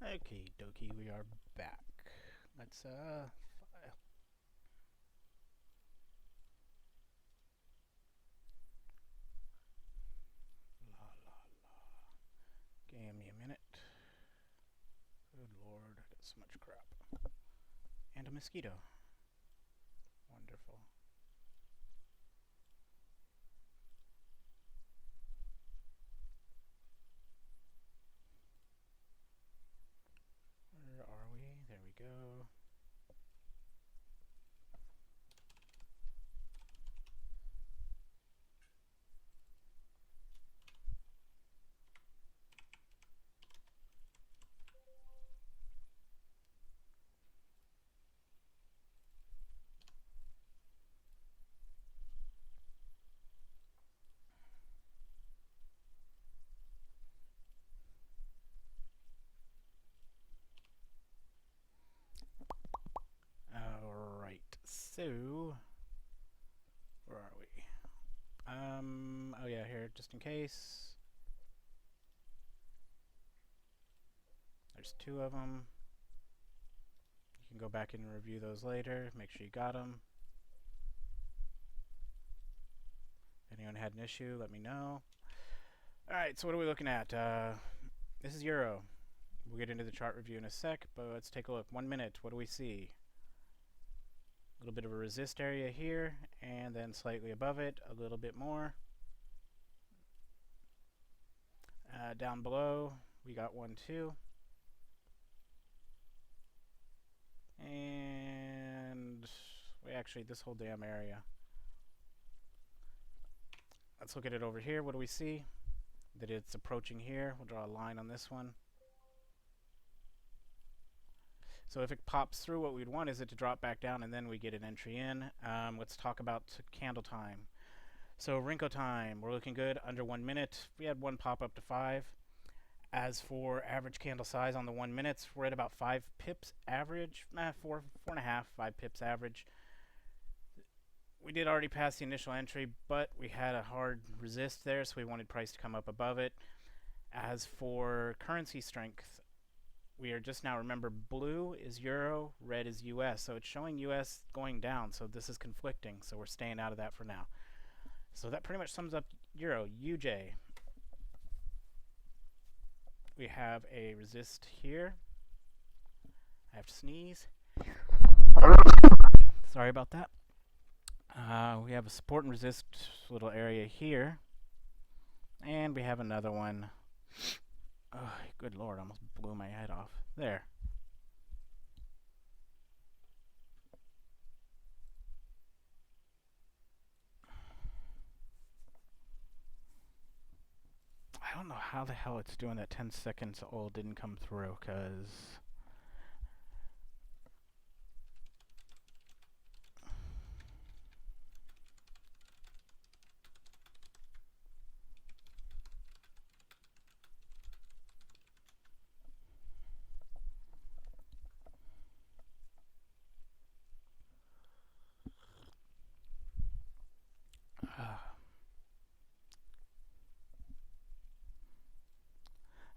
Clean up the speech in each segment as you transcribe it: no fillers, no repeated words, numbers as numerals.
Okay, dokie, we are back. Let's file. La la la. Give me a minute. Good lord, I got so much crap. And a mosquito. Wonderful. Where are we? There we go. Alright, so. Where are we? Oh yeah, here, just in case. There's two of them. You can go back and review those later. Make sure you got them. If anyone had an issue, let me know. Alright, so what are we looking at? This is Euro. We'll get into the chart review in a sec, but let's take a look. 1 minute, what do we see? A little bit of a resist area here, and then slightly above it, a little bit more. Down below, we got 1, 2. And actually, this whole damn area. Let's look at it over here. What do we see? That it's approaching here. We'll draw a line on this one. So if it pops through, what we'd want is it to drop back down, and then we get an entry in. Let's talk about candle time. So Rinko time, we're looking good, under 1 minute. We had one pop up to 5. As for average candle size on the 1 minutes, we're at about 5 pips average, 4.5, 5 pips average. We did already pass the initial entry, but we had a hard resist there, so we wanted price to come up above it. As for currency strength, we are just now, remember, blue is Euro, red is US, so it's showing US going down, so this is conflicting, so we're staying out of that for now. So that pretty much sums up Euro. UJ, we have a resist here. I have to sneeze. Sorry about that. We have a support and resist little area here. And we have another one. Oh, good lord, I almost blew my head off. There. I don't know how the hell it's doing that 10 seconds old didn't come through, because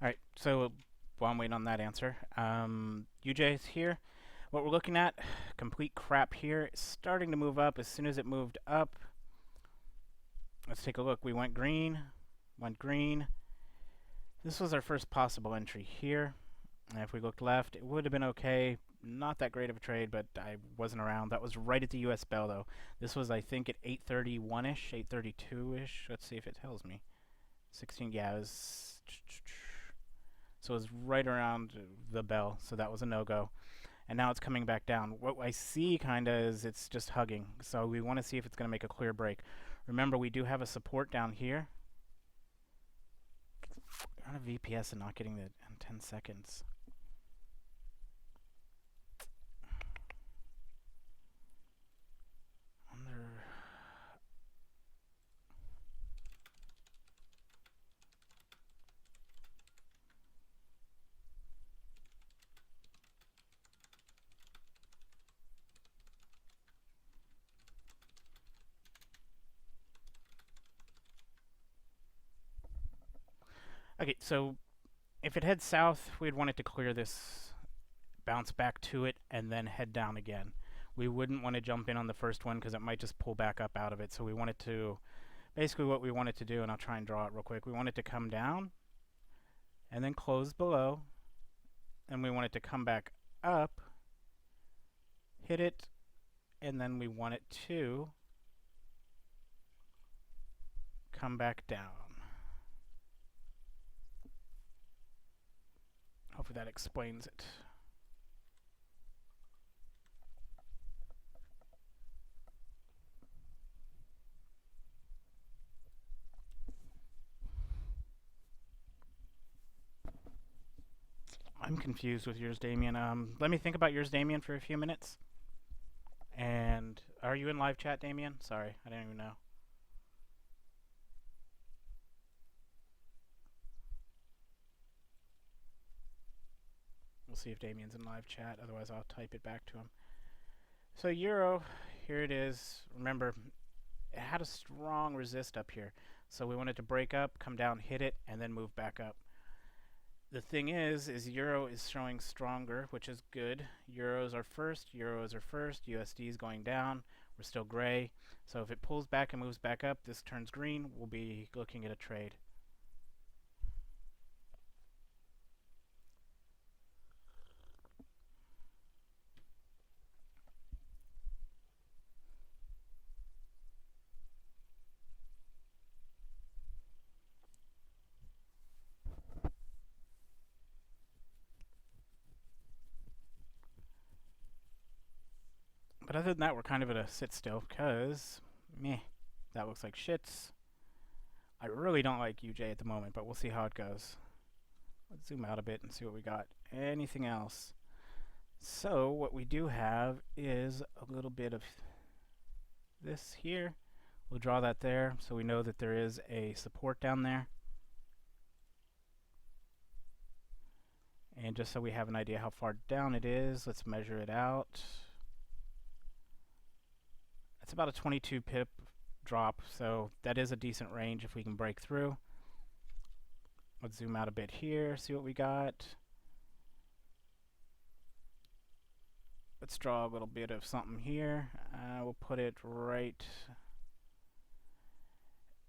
Alright, so while I'm waiting on that answer, UJ is here. What we're looking at, complete crap here. It's starting to move up. As soon as it moved up, let's take a look. We went green. This was our first possible entry here. And if we looked left, it would have been okay. Not that great of a trade, but I wasn't around. That was right at the US bell, though. This was, I think, at 8:31-ish, 8:32-ish. Let's see if it tells me. 16, yeah, it was... So it was right around the bell, so that was a no-go. And now it's coming back down. What I see kind of is it's just hugging. So we want to see if it's going to make a clear break. Remember, we do have a support down here. We're on a VPS and not getting it in 10 seconds. Okay, so If it heads south, we'd want it to clear this, bounce back to it, and then head down again. We wouldn't want to jump in on the first one because it might just pull back up out of it. So we want it to, basically what we want it to do, and I'll try and draw it real quick. We want it to come down and then close below, and we want it to come back up, hit it, and then we want it to come back down. Hopefully that explains it. I'm confused with yours, Damien. Let me think about yours, Damien, for a few minutes. And are you in live chat, Damien? Sorry, I didn't even know. We'll see if Damien's in live chat. Otherwise, I'll type it back to him. So Euro, here it is. Remember, it had a strong resist up here. So we wanted to break up, come down, hit it, and then move back up. The thing is Euro is showing stronger, which is good. Euros are first, USD is going down. We're still gray. So if it pulls back and moves back up, this turns green, we'll be looking at a trade. But other than that, we're kind of at a sit still, because, meh, that looks like shits. I really don't like UJ at the moment, but we'll see how it goes. Let's zoom out a bit and see what we got. Anything else? So, what we do have is a little bit of this here. We'll draw that there, so we know that there is a support down there. And just so we have an idea how far down it is, let's measure it out. It's about a 22 pip drop, so that is a decent range if we can break through. Let's zoom out a bit here, see what we got. Let's draw a little bit of something here. We'll put it right...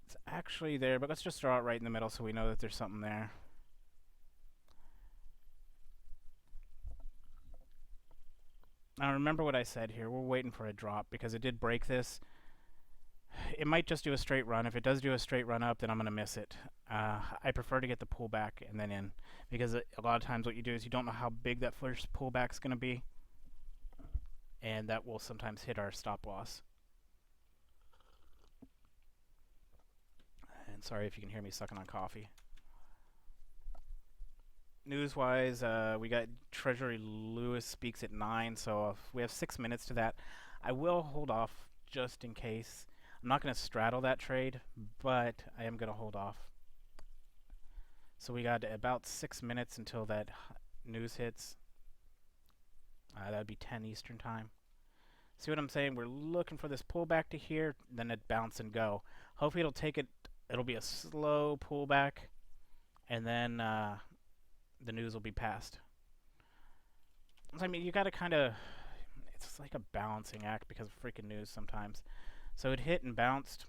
It's actually there, but let's just draw it right in the middle so we know that there's something there. Now remember what I said here, we're waiting for a drop because it did break this. It might just do a straight run. If it does do a straight run up, then I'm going to miss it. I prefer to get the pullback and then in, because a lot of times what you do is you don't know how big that first pullback is going to be, and that will sometimes hit our stop loss. And sorry if you can hear me sucking on coffee. News-wise, we got Treasury Lewis speaks at 9, so we have 6 minutes to that. I will hold off just in case. I'm not going to straddle that trade, but I am going to hold off. So we got about 6 minutes until that news hits. That would be 10 Eastern time. See what I'm saying? We're looking for this pullback to here, then it bounce and go. Hopefully it'll take it. It'll be a slow pullback, and then the news will be passed. I mean, you got to kind of, it's like a balancing act because of freaking news sometimes. So it hit and bounced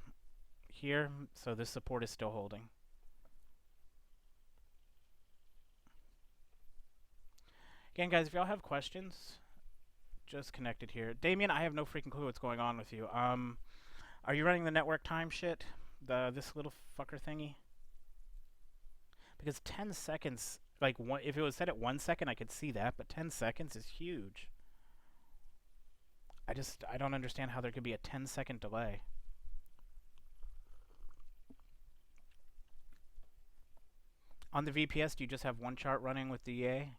here, so this support is still holding. Again, guys, if y'all have questions, just connected here. Damien, I have no freaking clue what's going on with you. Are you running the network time shit? This little fucker thingy? Because 10 seconds... Like, if it was set at 1 second, I could see that, but 10 seconds is huge. I don't understand how there could be a 10-second delay. On the VPS, do you just have one chart running with DA?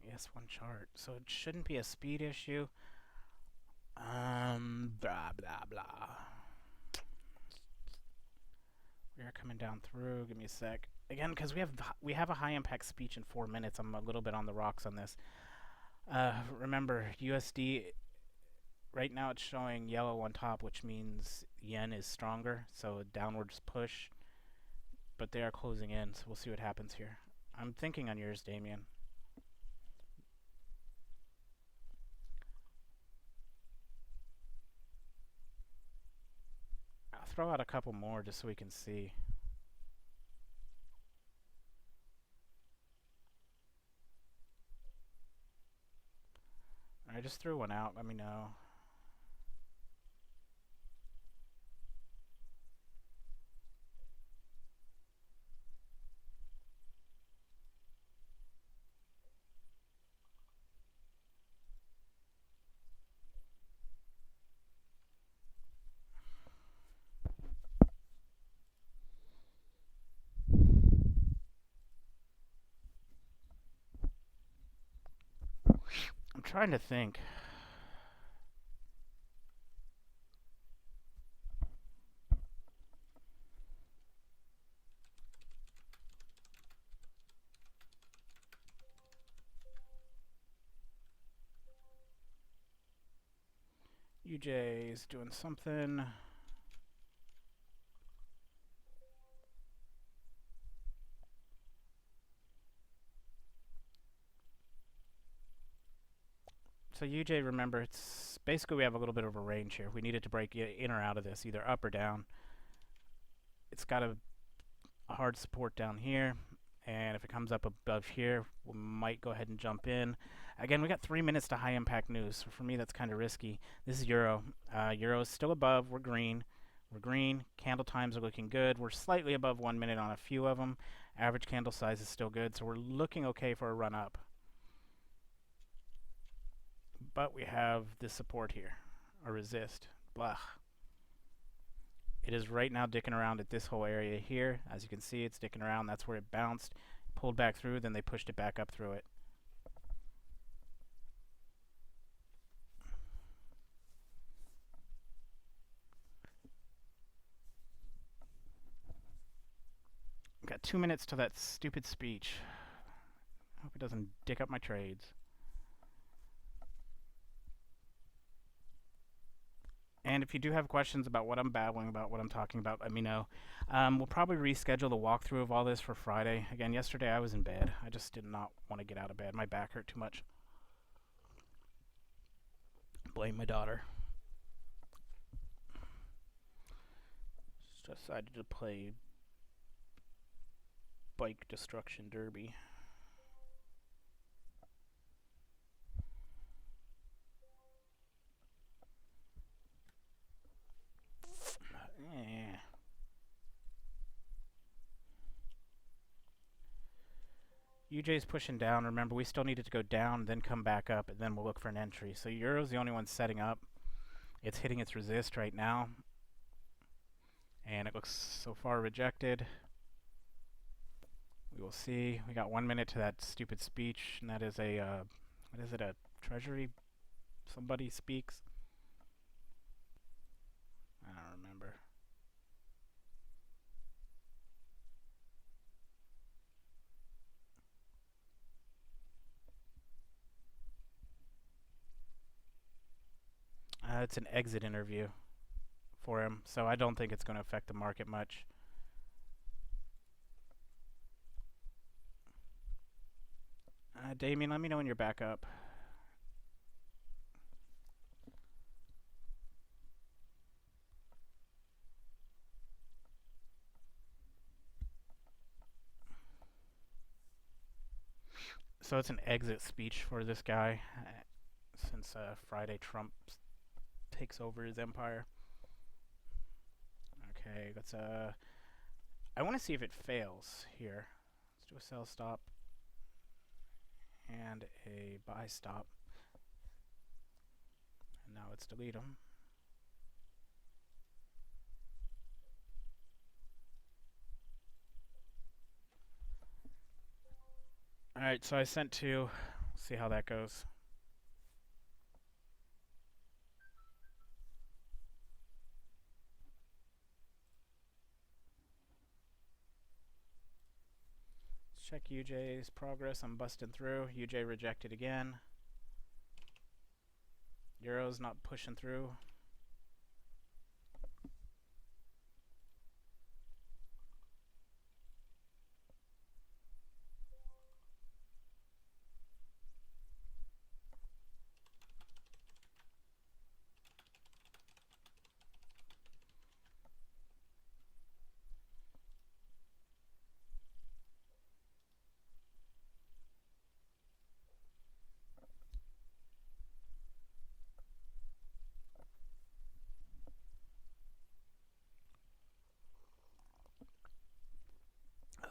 Yes, one chart. So it shouldn't be a speed issue. Blah blah blah. We are coming down through. Give me a sec. Again, because we have a high impact speech in 4 minutes. I'm a little bit on the rocks on this. Remember, USD right now it's showing yellow on top, which means yen is stronger, so a downwards push. But they are closing in, so we'll see what happens here. I'm thinking on yours, Damien. I'll throw out a couple more just so we can see. I just threw one out. Let me know. I'm trying to think. UJ is doing something. So UJ, remember, it's basically we have a little bit of a range here. We needed to break in or out of this, either up or down. It's got a hard support down here, and if it comes up above here, we might go ahead and jump in. Again, we got 3 minutes to high impact news, so for me that's kind of risky. This is Euro. Euro is still above. We're green. We're green. Candle times are looking good. We're slightly above 1 minute on a few of them. Average candle size is still good, so we're looking okay for a run up. But we have this support here, a resist. Blah. It is right now dicking around at this whole area here. As you can see, it's dicking around. That's where it bounced, pulled back through, then they pushed it back up through it. Got 2 minutes to that stupid speech. Hope it doesn't dick up my trades. And if you do have questions about what I'm babbling about, what I'm talking about, let me know. We'll probably reschedule the walkthrough of all this for Friday. Again, yesterday I was in bed. I just did not want to get out of bed. My back hurt too much. Blame my daughter. Just decided to play Bike Destruction Derby. UJ's pushing down. Remember, we still needed to go down, then come back up, and then we'll look for an entry. So Euro's the only one setting up. It's hitting its resist right now. And it looks so far rejected. We will see. We got 1 minute to that stupid speech, and that is a, what is it, a treasury? Somebody speaks? I don't remember. It's an exit interview for him, so I don't think it's going to affect the market much. Damien, let me know when you're back up. So it's an exit speech for this guy since Friday Trump takes over his empire. Okay, let's I want to see if it fails here. Let's do a sell stop and a buy stop. And now let's delete them. Alright, so I sent two. See how that goes. check UJ's progress. I'm busting through. UJ rejected again. Euro's not pushing through.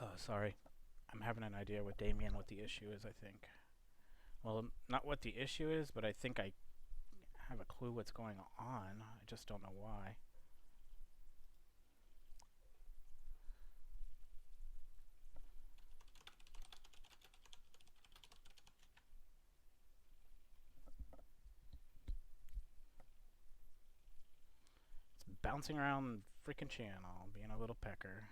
Oh, sorry. I'm having an idea with Damien what the issue is, I think. Well, not what the issue is, but I think I have a clue what's going on. I just don't know why. It's bouncing around the freaking channel, being a little pecker.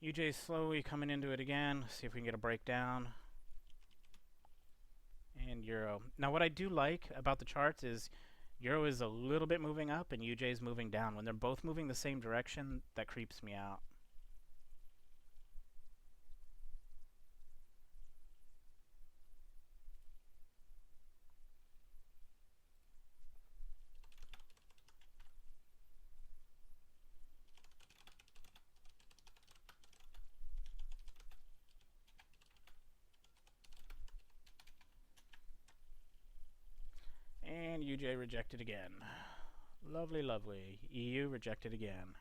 UJ's slowly coming into it again. See if we can get a breakdown. And Euro. Now what I do like about the charts is Euro is a little bit moving up and UJ is moving down. When they're both moving the same direction, that creeps me out. And UJ rejected again. Lovely, lovely. EU rejected again.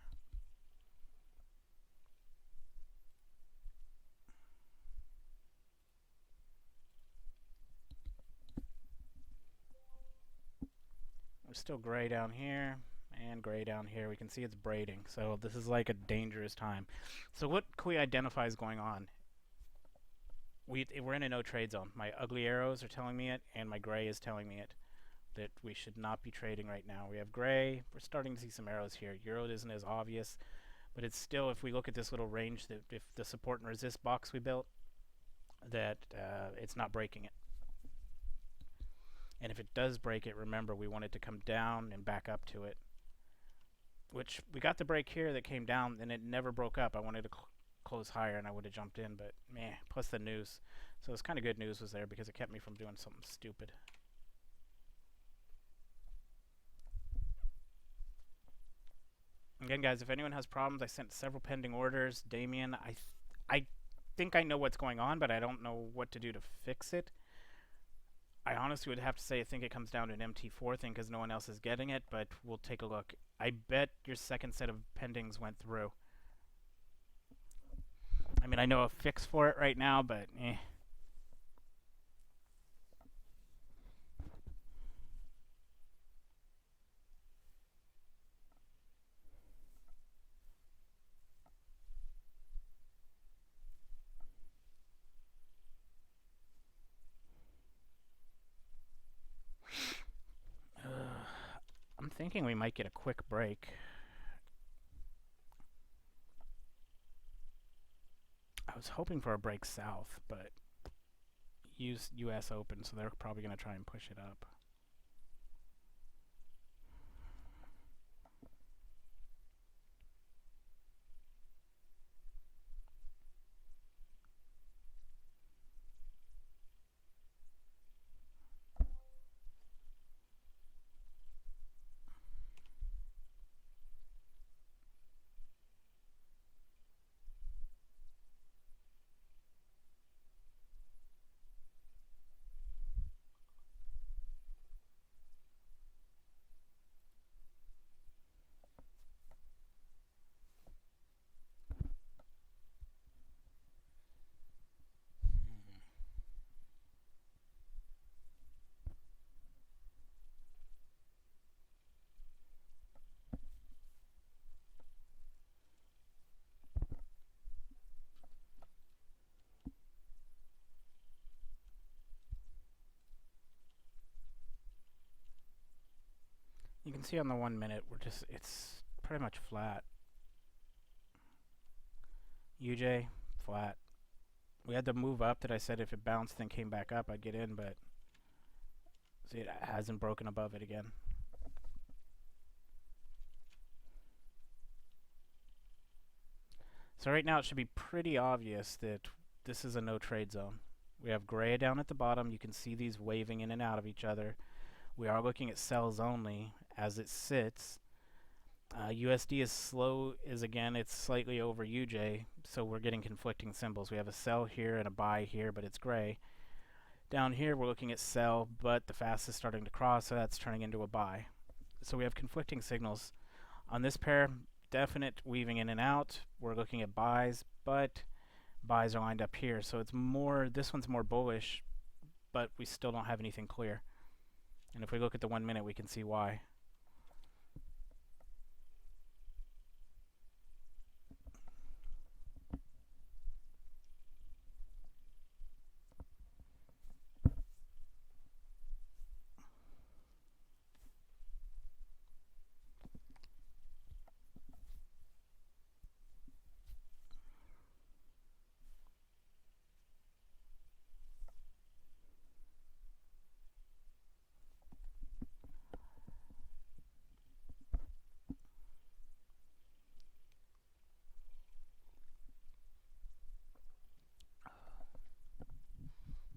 We're still gray down here and gray down here. We can see it's braiding, so this is like a dangerous time. So what can we identify is going on? We're in a no trade zone. My ugly arrows are telling me it, and my gray is telling me it. That we should not be trading right now. We have gray. We're starting to see some arrows here. Euro isn't as obvious, but it's still, if we look at this little range, that if the support and resist box we built, that it's not breaking it. And if it does break it, remember, we want it to come down and back up to it. Which, we got the break here that came down, and it never broke up. I wanted to close higher, and I would have jumped in, but meh, plus the news. So it's kind of good news was there, because it kept me from doing something stupid. Again, guys, if anyone has problems, I sent several pending orders. Damien, I think I know what's going on, but I don't know what to do to fix it. I honestly would have to say I think it comes down to an MT4 thing because no one else is getting it, but we'll take a look. I bet your second set of pendings went through. I mean, I know a fix for it right now, but eh. I'm thinking we might get a quick break. I was hoping for a break south, but US open, so they're probably going to try and push it up. You can see on the 1 minute, it's pretty much flat. UJ, flat. We had the move up that I said if it bounced and came back up, I'd get in, but see, it hasn't broken above it again. So right now it should be pretty obvious that this is a no trade zone. We have gray down at the bottom. You can see these waving in and out of each other. We are looking at sells only as it sits. USD is slow, again, it's slightly over UJ, so we're getting conflicting symbols. We have a sell here and a buy here, but it's gray. Down here we're looking at sell, but the fast is starting to cross, so that's turning into a buy. So we have conflicting signals. On this pair, definite weaving in and out. We're looking at buys, but buys are lined up here, so it's more, this one's more bullish, but we still don't have anything clear. And if we look at the 1 minute, we can see why.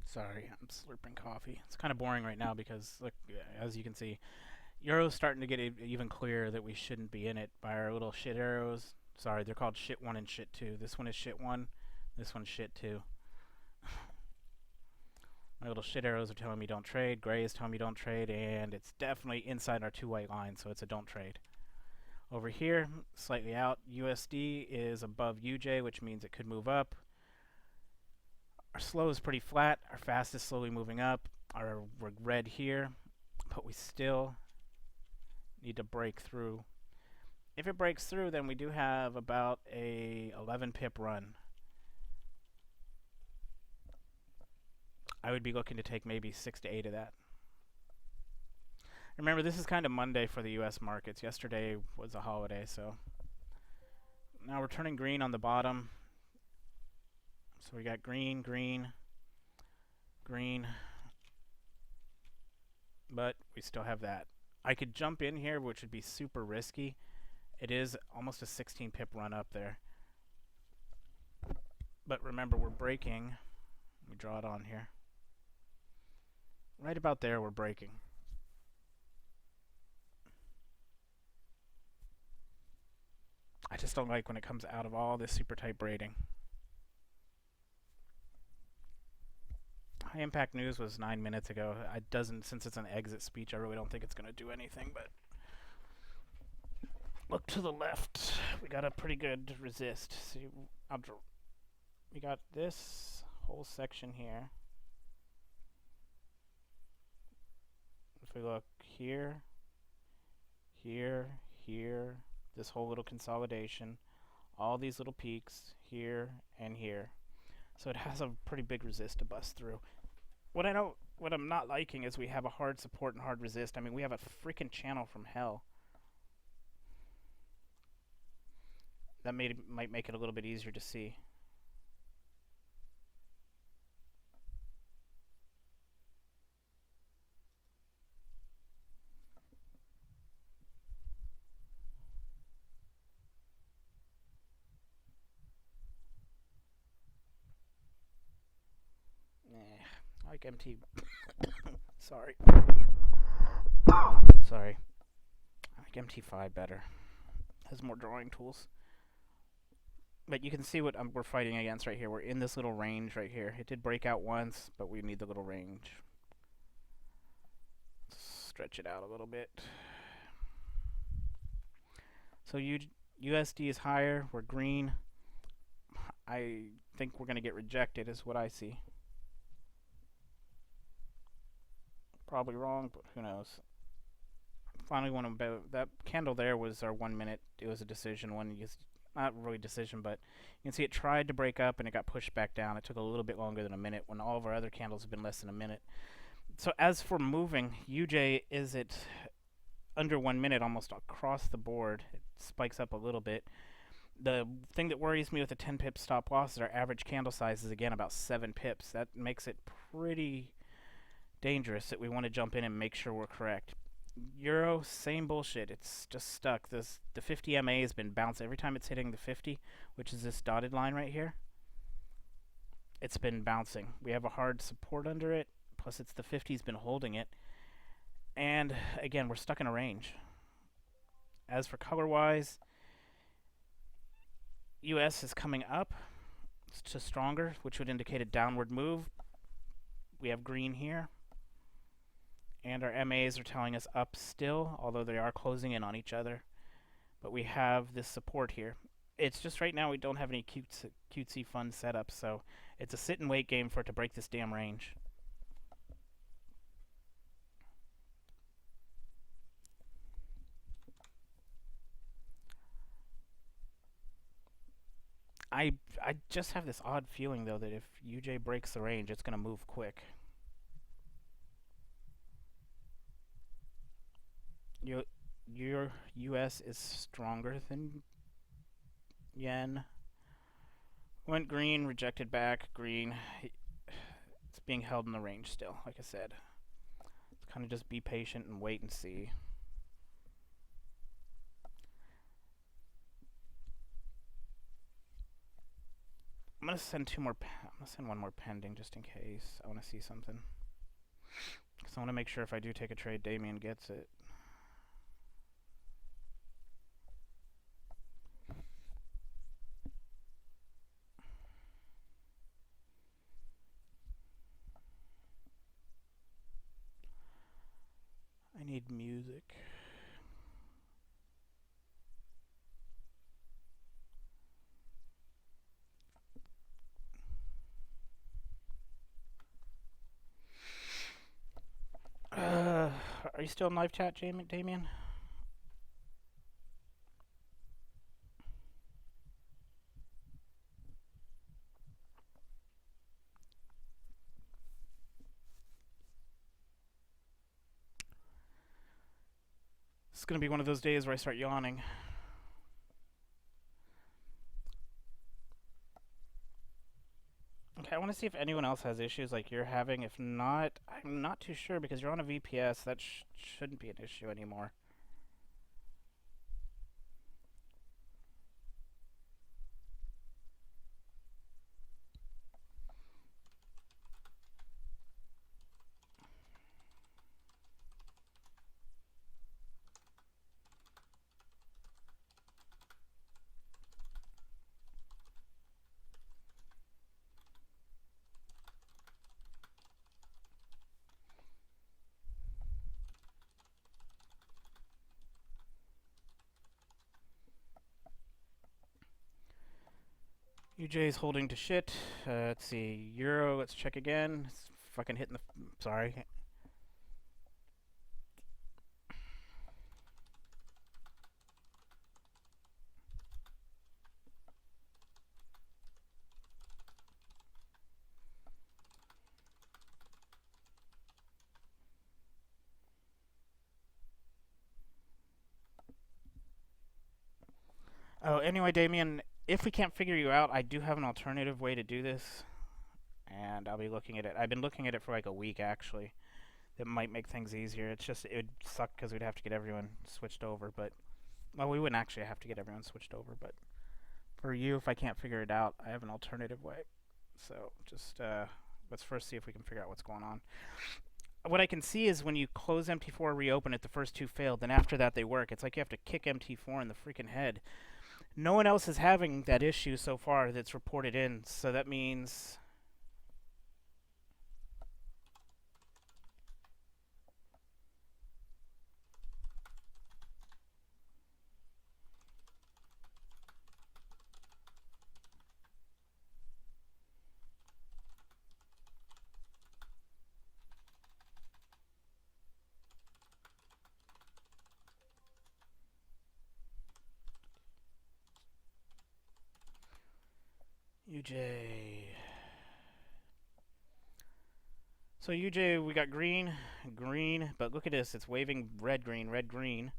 Sorry, I'm slurping coffee. It's kind of boring right now because, look, as you can see, Euro's starting to get even clearer that we shouldn't be in it by our little shit arrows. Sorry, they're called shit 1 and shit 2. This one is shit 1, this one's shit 2. My little shit arrows are telling me don't trade, gray is telling me don't trade, and it's definitely inside our 2 white lines, so it's a don't trade. Over here, slightly out, USD is above UJ, which means it could move up. Our slow is pretty flat, our fast is slowly moving up, we're red here, but we still need to break through. If it breaks through, then we do have about a 11 pip run. I would be looking to take maybe 6 to 8 of that. Remember, this is kind of Monday for the US markets. Yesterday was a holiday, so now we're turning green on the bottom. So we got green, green, green, but we still have that. I could jump in here, which would be super risky. It is almost a 16 pip run up there. But remember, we're breaking. Let me draw it on here. Right about there, we're breaking. I just don't like when it comes out of all this super tight braiding. High impact news was 9 minutes ago. It doesn't, since it's an exit speech, I really don't think it's going to do anything, but look to the left. We got a pretty good resist. See, we got this whole section here. If we look here, here, here, this whole little consolidation, all these little peaks here and here. So it has a pretty big resist to bust through. What I'm not liking is we have a hard support and hard resist. I mean, we have a freaking channel from hell. That might make it a little bit easier to see. I like MT. Sorry. Sorry. I like MT5 better. Has more drawing tools. But you can see what we're fighting against right here. We're in this little range right here. It did break out once, but we need the little range. Stretch it out a little bit. So USD is higher. We're green. I think we're going to get rejected is what I see. Probably wrong, but who knows. Finally, that candle there was our 1 minute. It was a decision one. Not really decision, but you can see it tried to break up and it got pushed back down. It took a little bit longer than a minute when all of our other candles have been less than a minute. So as for moving, UJ is at under 1 minute almost across the board. It spikes up a little bit. The thing that worries me with a 10 pip stop loss is our average candle size is again about 7 pips. That makes it pretty dangerous that we want to jump in and make sure we're correct. Euro, same bullshit. It's just stuck. The 50 MA has been bounced every time it's hitting the 50, which is this dotted line right here. It's been bouncing. We have a hard support under it. Plus, it's the 50's been holding it. And again, we're stuck in a range. As for color-wise, US is coming up to stronger, which would indicate a downward move. We have green here. And our MAs are telling us up still, although they are closing in on each other. But we have this support here. It's just right now we don't have any cutesy fun setups, so it's a sit and wait game for it to break this damn range. I just have this odd feeling though that if UJ breaks the range, it's gonna move quick. Your US is stronger than yen. Went green, rejected back, green. It's being held in the range still, like I said. Let's kind of just be patient and wait and see. I'm gonna send one more pending just in case. I want to see something. Because I want to make sure if I do take a trade, Damien gets it. I need music. Are you still in live chat, Damien? It's gonna be one of those days where I start yawning. Okay, I want to see if anyone else has issues like you're having. If not, I'm not too sure because you're on a VPS. That shouldn't be an issue anymore. UJ is holding to shit. Let's see. Euro, let's check again. It's fucking hitting the... Sorry. Oh, anyway, Damien, if we can't figure you out, I do have an alternative way to do this. And I'll be looking at it. I've been looking at it for like a week, actually. That might make things easier. It's just, it would suck because we'd have to get everyone switched over, but... Well, we wouldn't actually have to get everyone switched over, but... For you, if I can't figure it out, I have an alternative way. So, just, let's first see if we can figure out what's going on. What I can see is when you close MT4, reopen it, the first two failed, then after that they work. It's like you have to kick MT4 in the freaking head. No one else is having that issue so far that's reported in, so that means... UJ. So UJ, we got green, green, but look at this. It's waving red, green, red, green.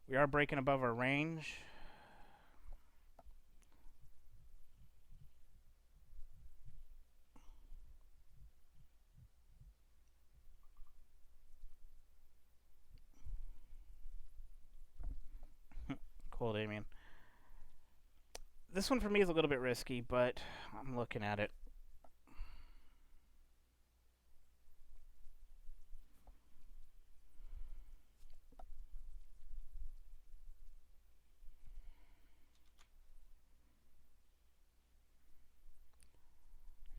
We are breaking above our range. Cool, Damien. This one for me is a little bit risky, but I'm looking at it.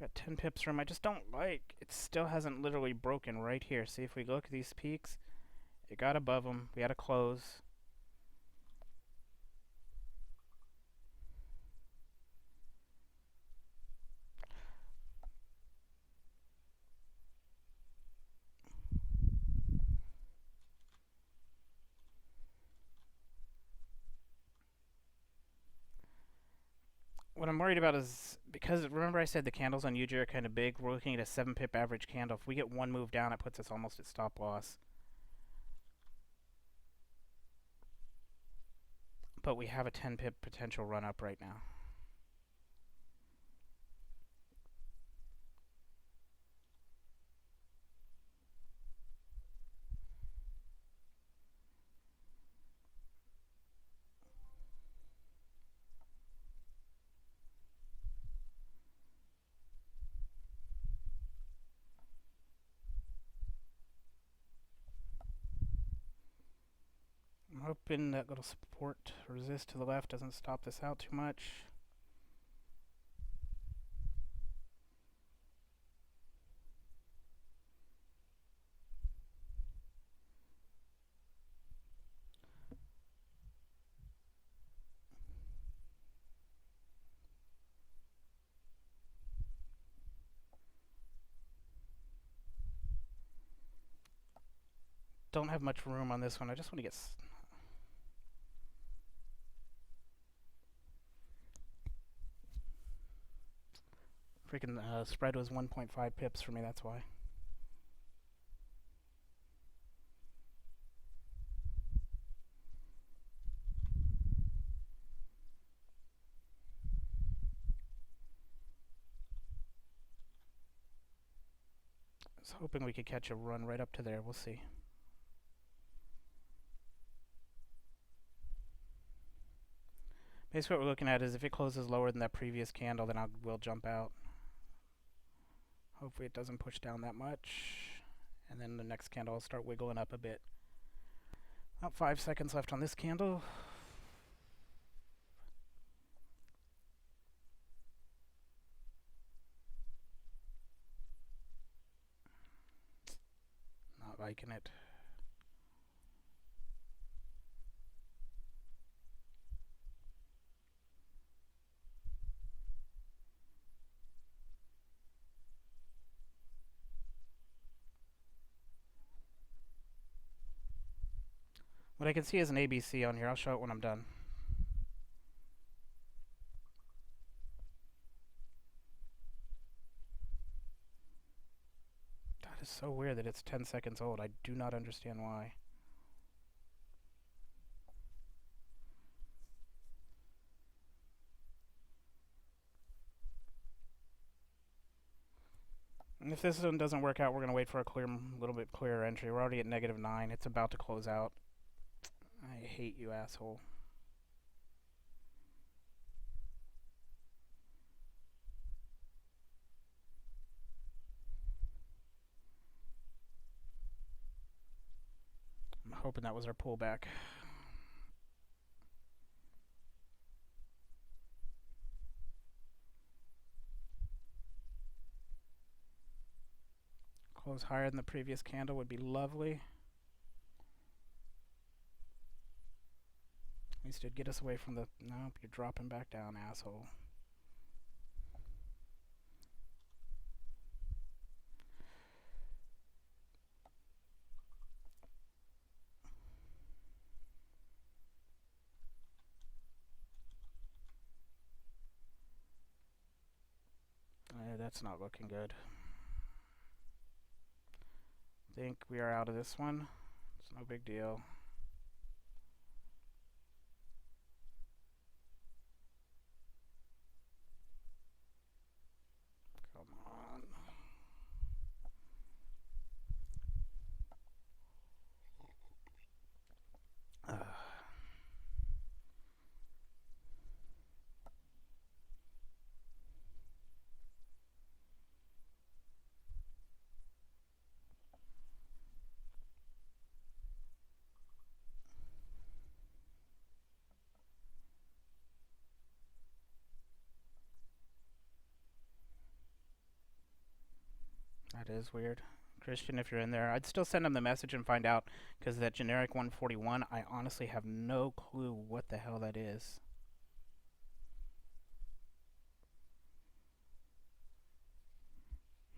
Got 10 pips from. I just don't like. It still hasn't literally broken right here. See, if we look at these peaks, it got above them. We had to close. What I'm worried about is because remember I said the candles on UJ are kind of big. We're looking at a 7 pip average candle. If we get one move down, it puts us almost at stop loss. But we have a 10 pip potential run up right now. I'm hoping that little support resist to the left doesn't stop this out too much. Don't have much room on this one. I just want to get freaking spread was 1.5 pips for me, that's why. I was hoping we could catch a run right up to there. We'll see. Basically what we're looking at is if it closes lower than that previous candle, then we'll jump out. Hopefully it doesn't push down that much. And then the next candle will start wiggling up a bit. About 5 seconds left on this candle. Not liking it. What I can see is an ABC on here. I'll show it when I'm done. That is so weird that it's 10 seconds old. I do not understand why. And if this one doesn't work out, we're going to wait for a little bit clearer entry. We're already at -9. It's about to close out. I hate you, asshole. I'm hoping that was our pullback. Close higher than the previous candle would be lovely. At least it'd get us away from the... Nope, you're dropping back down, asshole. That's not looking good. I think we are out of this one. It's no big deal. Come on. That is weird. Christian, if you're in there, I'd still send him the message and find out, because that generic 141, I honestly have no clue what the hell that is.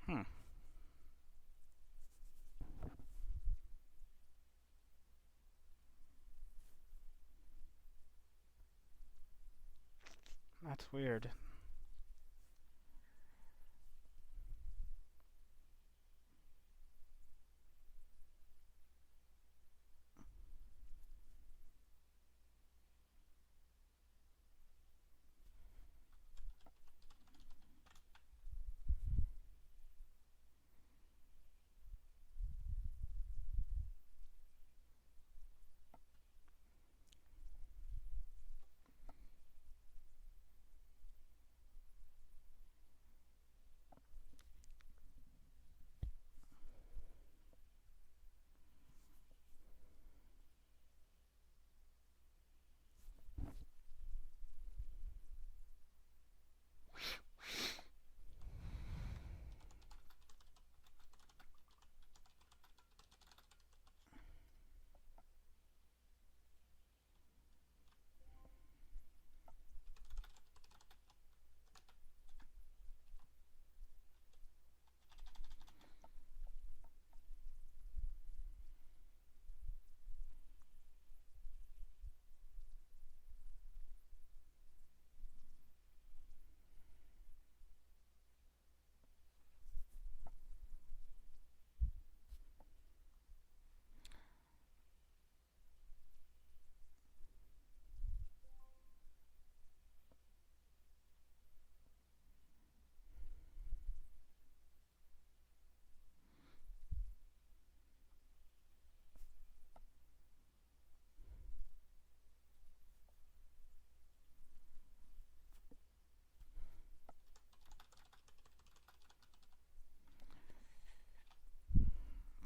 Hmm. That's weird.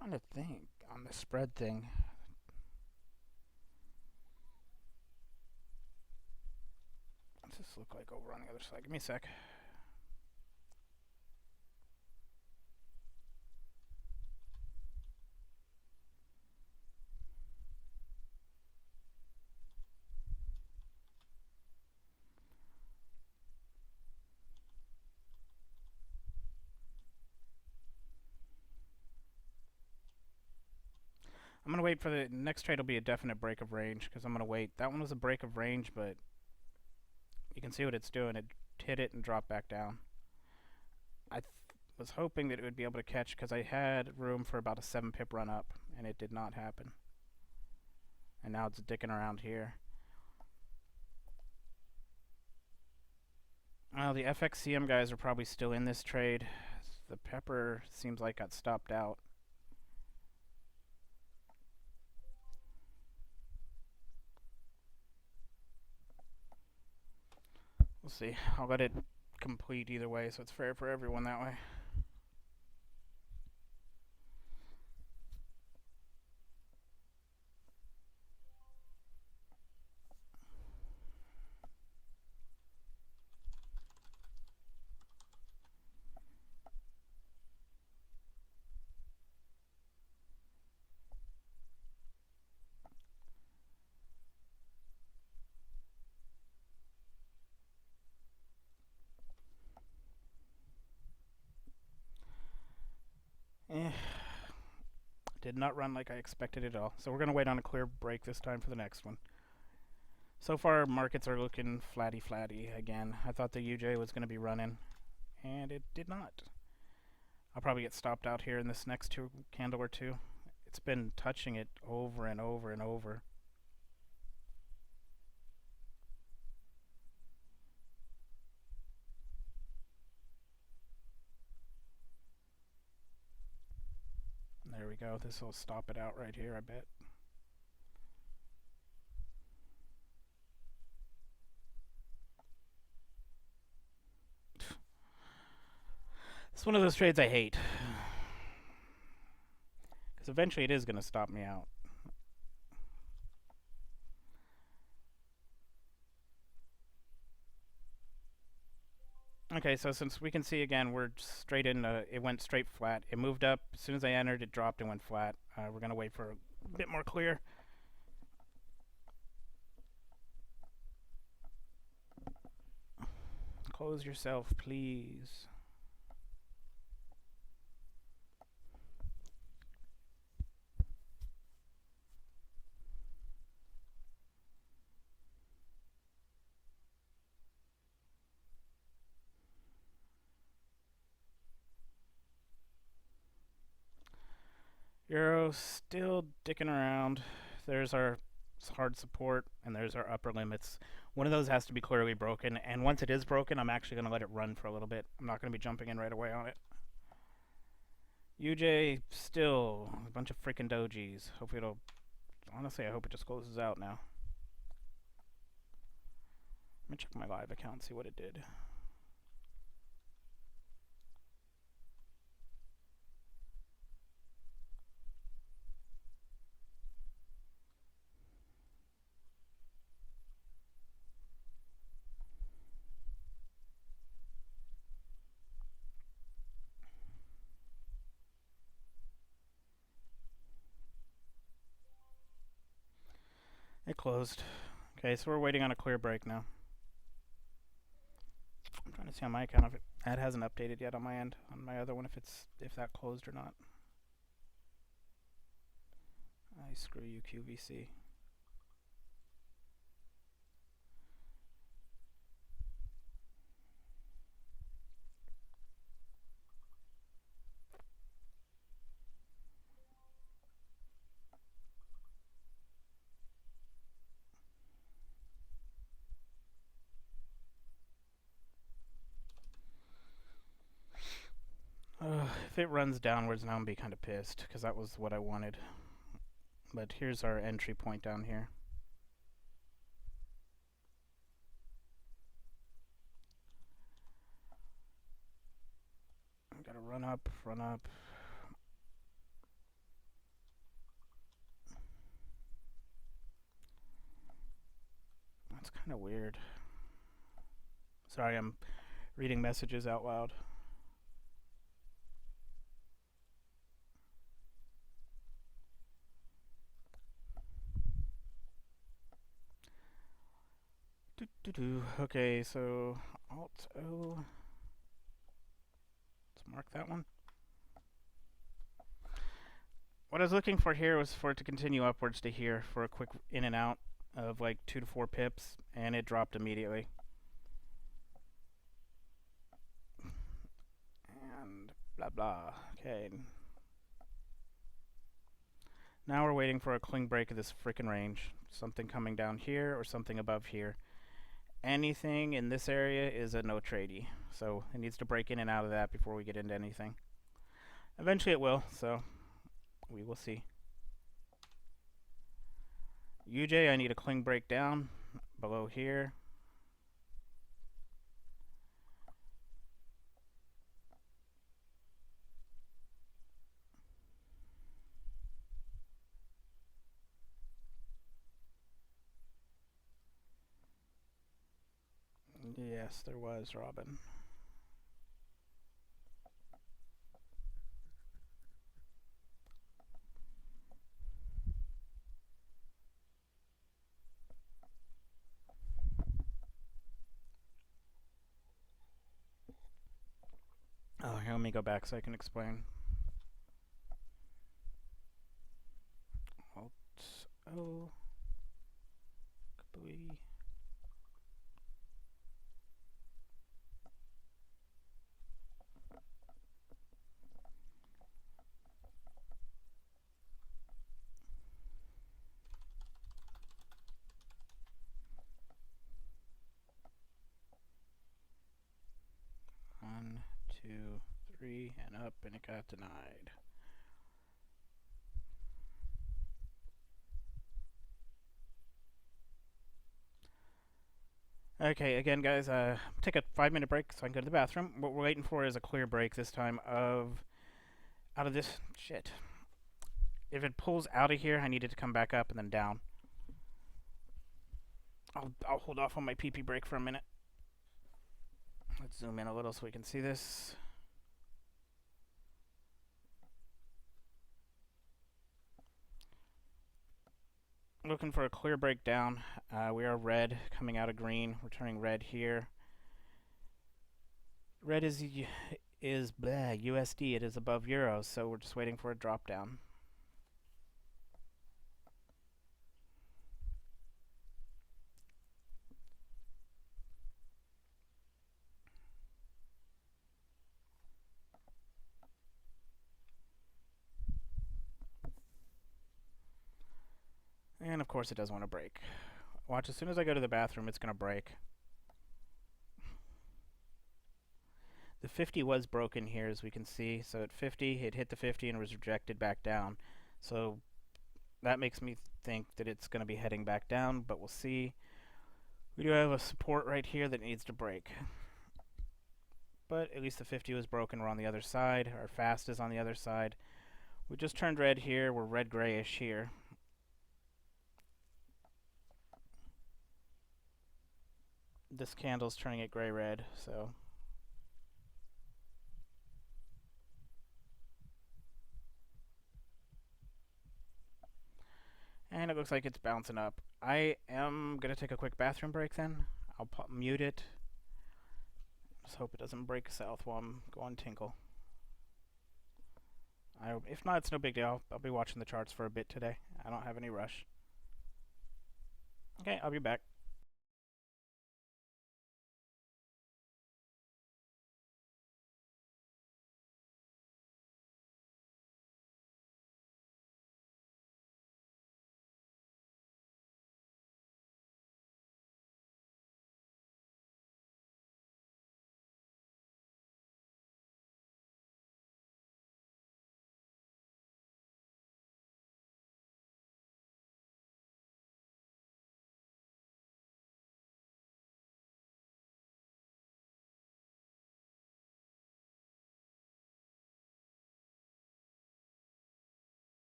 I'm trying to think on the spread thing. What's this look like over on the other side? Give me a sec. I'm going to wait for the next trade will be a definite break of range, because I'm going to wait. That one was a break of range, but you can see what it's doing. It hit it and dropped back down. I was hoping that it would be able to catch, because I had room for about a 7 pip run up, and it did not happen. And now it's dicking around here. Well, the FXCM guys are probably still in this trade. The pepper seems like got stopped out. We'll see. I'll let it complete either way, so it's fair for everyone that way. Did not run like I expected at all. So we're going to wait on a clear break this time for the next one. So far, markets are looking flatty again. I thought the UJ was going to be running, and it did not. I'll probably get stopped out here in this next candle or two. It's been touching it over and over and over. There we go. This will stop it out right here, I bet. It's one of those trades I hate. Because eventually it is going to stop me out. Okay, so since we can see again, we're straight in. It went straight flat. It moved up. As soon as I entered, it dropped and went flat. We're gonna wait for a bit more clear. Close yourself, please. Euro still dicking around. There's our hard support, and there's our upper limits. One of those has to be clearly broken, and once it is broken, I'm actually going to let it run for a little bit. I'm not going to be jumping in right away on it. UJ still a bunch of freaking dojis. Hopefully it'll... Honestly, I hope it just closes out now. Let me check my live account and see what it did. It closed. Okay, so we're waiting on a clear break now. I'm trying to see on my account if it hasn't updated yet on my end. On my other one, if that closed or not. Screw you, QVC. If it runs downwards now, I'm be kind of pissed because that was what I wanted. But here's our entry point down here. Gotta run up, run up. That's kind of weird. Sorry, I'm reading messages out loud. Okay, so Alt-O. Let's mark that one. What I was looking for here was for it to continue upwards to here for a quick in and out of like 2 to 4 pips, and it dropped immediately. And blah blah. Okay. Now we're waiting for a cling break of this frickin' range. Something coming down here or something above here. Anything in this area is a no tradey, so it needs to break in and out of that before we get into anything. Eventually it will, so we will see. UJ, I need a cling break down below here. Yes, there was, Robin. Oh, here, let me go back so I can explain. Alt-O. Kabooey. One, two, three, and up, and it got denied. Okay, again, guys, take a 5-minute break so I can go to the bathroom. What we're waiting for is a clear break this time out of this shit. If it pulls out of here, I need it to come back up and then down. I'll hold off on my pee break for a minute. Let's zoom in a little so we can see this. Looking for a clear breakdown. We are red coming out of green. We're turning red here. Red is bleh, USD. It is above euros, so we're just waiting for a drop down. And of course it doesn't want to break. Watch, as soon as I go to the bathroom, it's going to break. The 50 was broken here, as we can see. So at 50, it hit the 50 and was rejected back down. So that makes me think that it's going to be heading back down, but we'll see. We do have a support right here that needs to break. But at least the 50 was broken. We're on the other side. Our fast is on the other side. We just turned red here. We're red-grayish here. This candle's turning it gray-red, so... And it looks like it's bouncing up. I am going to take a quick bathroom break then. I'll mute it. Just hope it doesn't break south while I'm going tinkle. If not, it's no big deal. I'll be watching the charts for a bit today. I don't have any rush. Okay, I'll be back.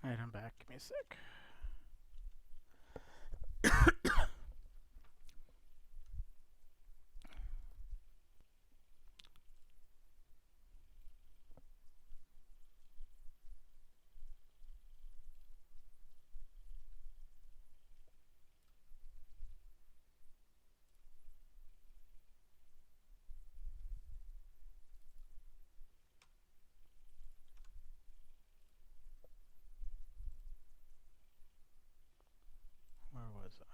Alright, I'm back. Give me a sec. Where was I?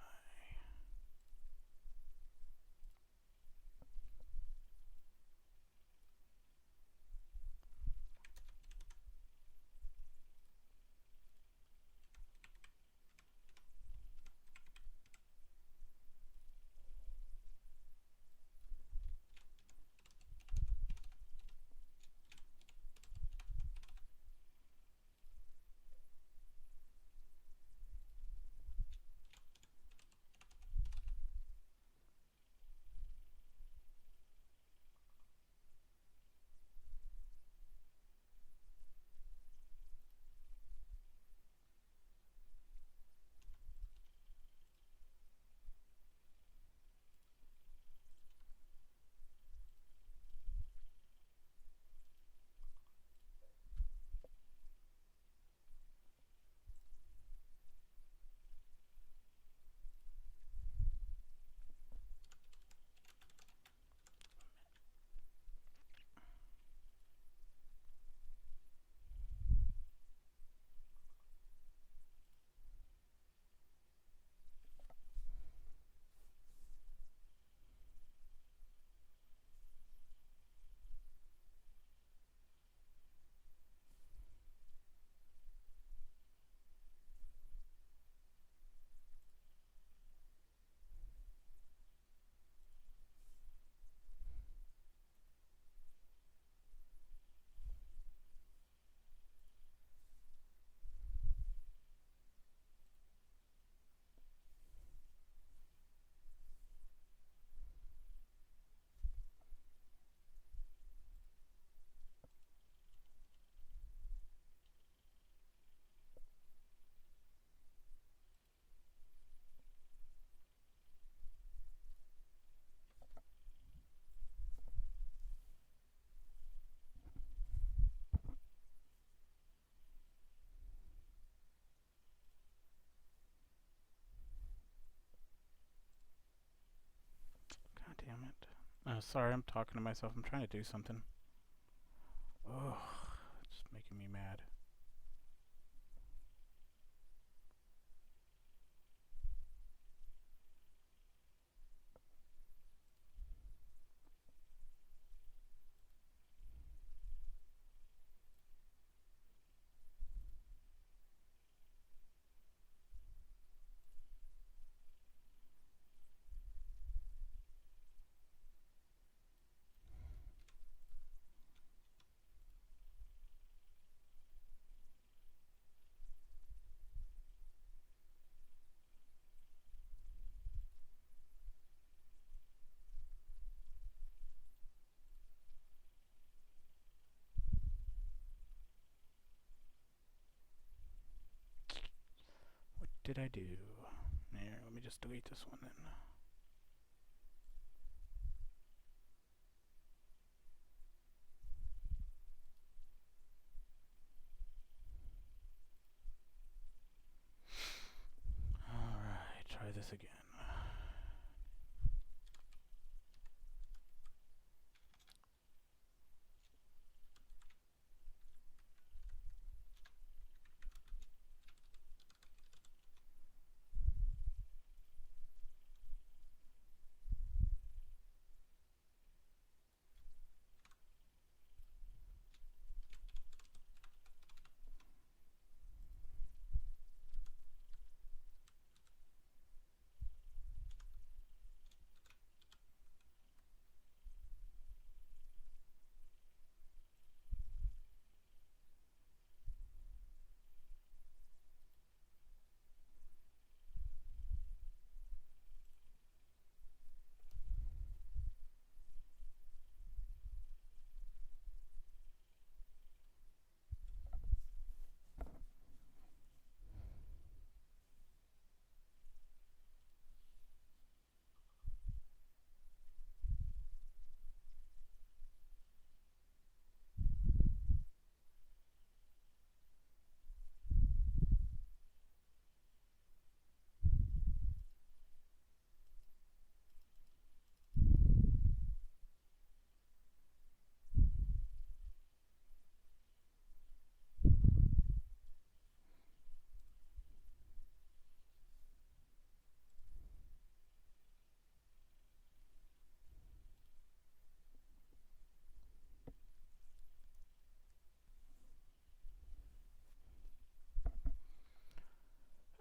God damn it. Sorry, I'm talking to myself. I'm trying to do something. Oh, it's making me mad. What did I do? There, let me just delete this one then. Alright, try this again.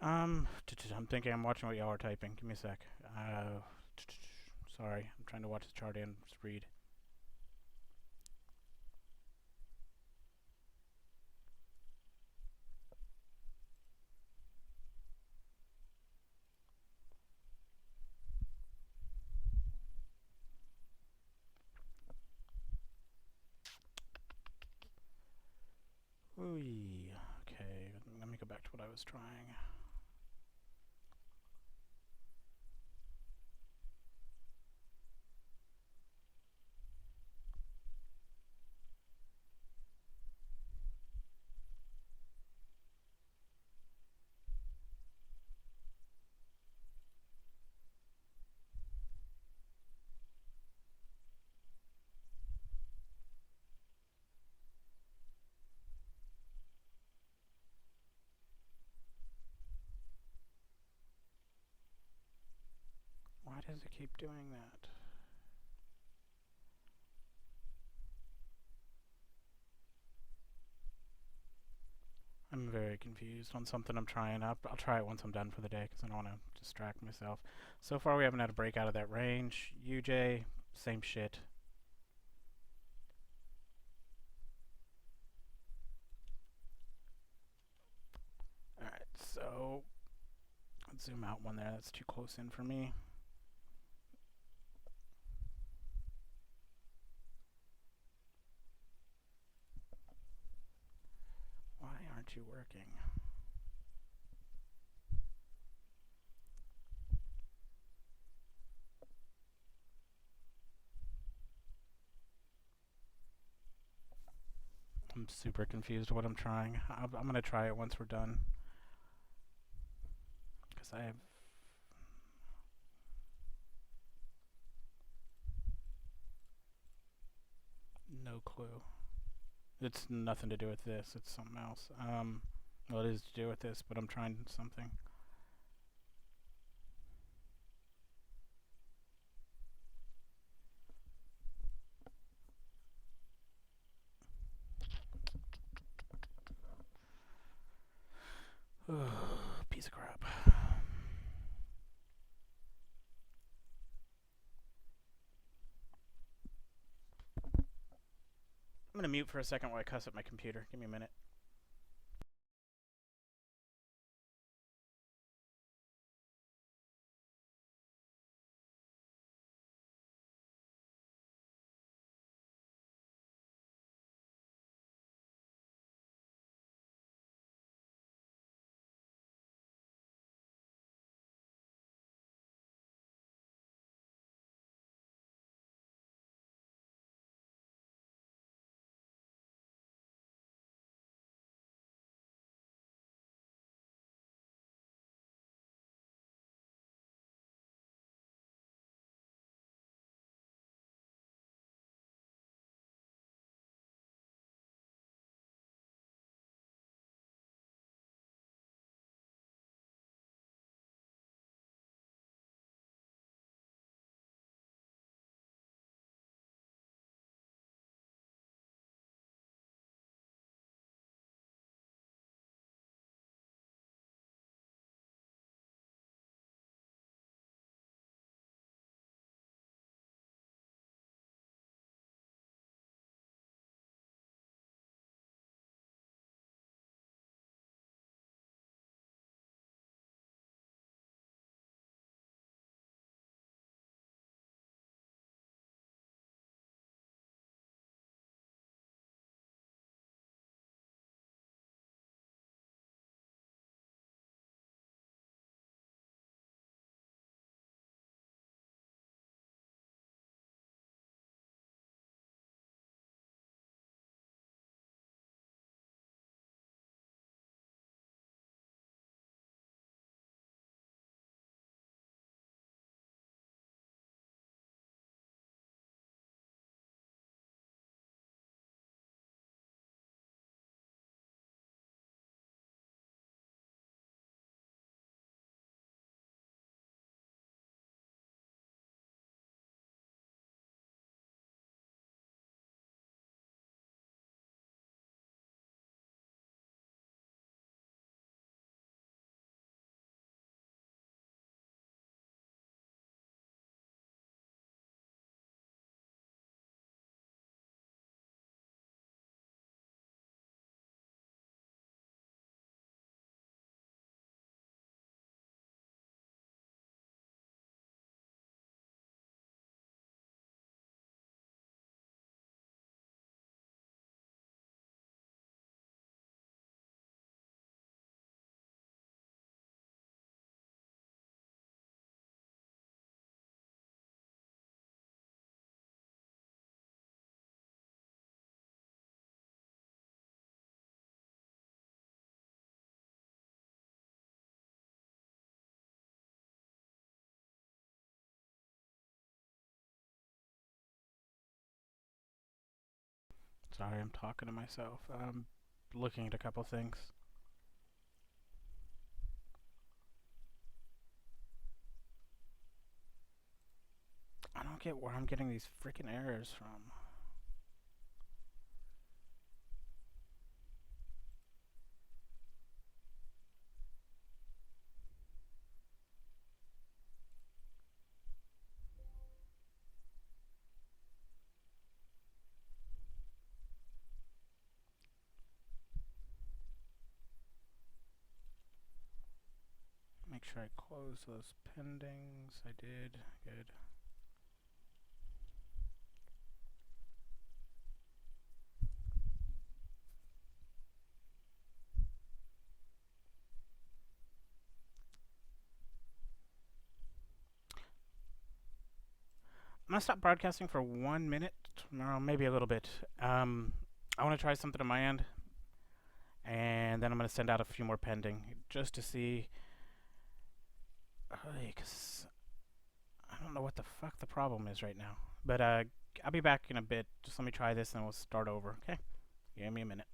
I'm thinking. I'm watching what y'all are typing. Give me a sec. Sorry, I'm trying to watch the chart and just read. Ooh, okay, let me go back to what I was trying. Why does it keep doing that? I'm very confused on something I'm trying. I'll try it once I'm done for the day because I don't want to distract myself. So far, we haven't had a break out of that range. UJ, same shit. Alright, so let's zoom out one there. That's too close in for me. Why aren't you working? I'm super confused what I'm trying. I'm going to try it once we're done. Because I have no clue. It's nothing to do with this. It's something else. Well, it is to do with this, but I'm trying something. Piece of crap. I'm going to mute for a second while I cuss at my computer. Give me a minute. Sorry, I'm talking to myself. I'm looking at a couple things. I don't get where I'm getting these freaking errors from. Make sure I close those pendings. I did. Good. I'm gonna stop broadcasting for 1 minute, or maybe a little bit. I want to try something on my end, and then I'm gonna send out a few more pending just to see. Cause I don't know what the fuck the problem is right now. But I'll be back in a bit. Just let me try this, and we'll start over. Okay? Give me a minute.